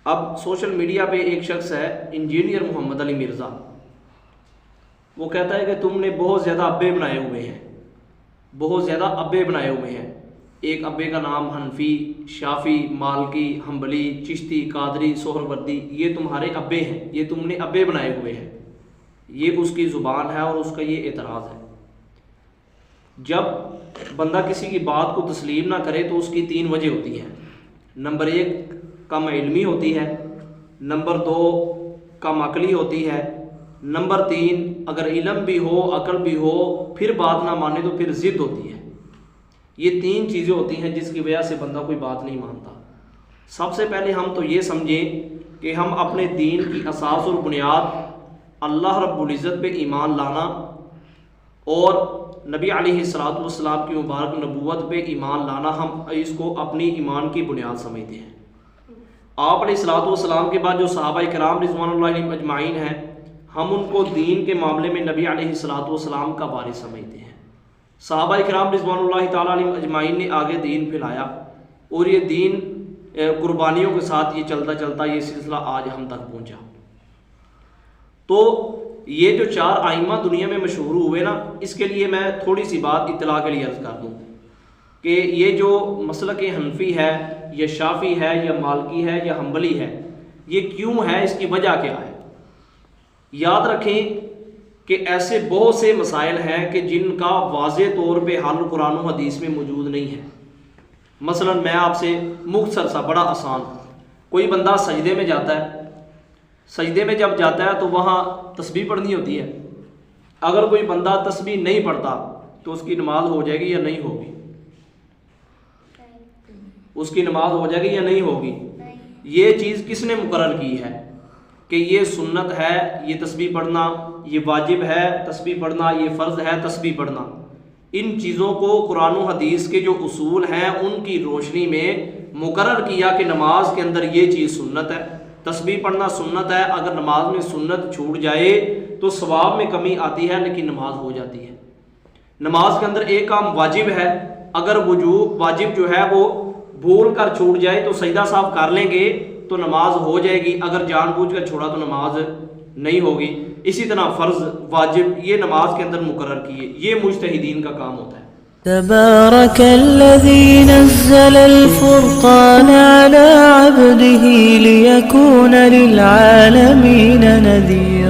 اب social media پہ ایک شخص ہے انجینئر محمد علی مرزا، وہ کہتا ہے کہ تم نے بہت زیادہ ابے بنائے ہوئے ہیں، بہت زیادہ ابے بنائے ہوئے ہیں۔ ایک ابے کا نام حنفی، شافی، مالکی، حنبلی، چشتی، قادری، سہروردی، یہ تمہارے ابے ہیں، یہ تم نے ابے بنائے ہوئے ہیں۔ یہ اس کی زبان ہے اور اس کا یہ اعتراض ہے۔ جب بندہ کسی کی بات کو تسلیم نہ کرے تو اس کی 3 وجہ ہوتی ہیں۔ نمبر 1 کم علمی ہوتی ہے، نمبر 2 کم عقلی ہوتی ہے، نمبر 3 اگر علم بھی ہو عقل بھی ہو پھر بات نہ مانے تو پھر ضد ہوتی ہے۔ یہ 3 چیزیں ہوتی ہیں جس کی وجہ سے بندہ کوئی بات نہیں مانتا۔ سب سے پہلے ہم تو یہ سمجھیں کہ ہم اپنے دین کی اساس اور بنیاد اللہ رب العزت پہ ایمان لانا اور نبی علیہ الصلوۃ والسلام کی مبارک نبوت پہ ایمان لانا، ہم اس کو اپنی ایمان کی بنیاد سمجھتے ہیں۔ آپ علیہ الصلوۃ والسلام کے بعد جو صحابہ کرام رضوان اللہ علیہم اجمعین ہیں، ہم ان کو دین کے معاملے میں نبی علیہ الصلوۃ والسلام کا وارث سمجھتے ہیں۔ صحابہ کرام رضوان اللہ تعالیٰ علیہم اجمعین نے آگے دین پھیلایا اور یہ دین قربانیوں کے ساتھ یہ چلتا چلتا یہ سلسلہ آج ہم تک پہنچا۔ تو یہ جو 4 ائمہ دنیا میں مشہور ہوئے نا، اس کے لیے میں تھوڑی سی بات اطلاع کے لیے عرض کر دوں کہ یہ جو مسلک حنفی ہے یا شافی ہے یا مالکی ہے یا حنبلی ہے، یہ کیوں ہے، اس کی وجہ کیا ہے۔ یاد رکھیں کہ ایسے بہت سے مسائل ہیں کہ جن کا واضح طور پہ حل قرآن و حدیث میں موجود نہیں ہے۔ مثلا میں آپ سے مختصر سا بڑا آسان، کوئی بندہ سجدے میں جاتا ہے، سجدے میں جب جاتا ہے تو وہاں تسبیح پڑھنی ہوتی ہے۔ اگر کوئی بندہ تسبیح نہیں پڑھتا تو اس کی نماز ہو جائے گی یا نہیں ہوگی؟ اس کی نماز ہو جائے گی یا نہیں ہوگی؟ یہ چیز کس نے مقرر کی ہے کہ یہ سنت ہے یہ تسبیح پڑھنا، یہ واجب ہے تسبیح پڑھنا، یہ فرض ہے تسبیح پڑھنا؟ ان چیزوں کو قرآن و حدیث کے جو اصول ہیں ان کی روشنی میں مقرر کیا کہ نماز کے اندر یہ چیز سنت ہے، تسبیح پڑھنا سنت ہے۔ اگر نماز میں سنت چھوٹ جائے تو ثواب میں کمی آتی ہے لیکن نماز ہو جاتی ہے۔ نماز کے اندر ایک کام واجب ہے، اگر واجب جو ہے وہ بھول کر چھوٹ جائے تو سجدہ صاحب کر لیں گے تو نماز ہو جائے گی، اگر جان بوجھ کر چھوڑا تو نماز نہیں ہوگی۔ اسی طرح فرض واجب یہ نماز کے اندر مقرر کیے، یہ مجتہدین کا کام ہوتا ہے۔ تبارك الذي نزل الفرقان على عبده ليكون للعالمين نذيرا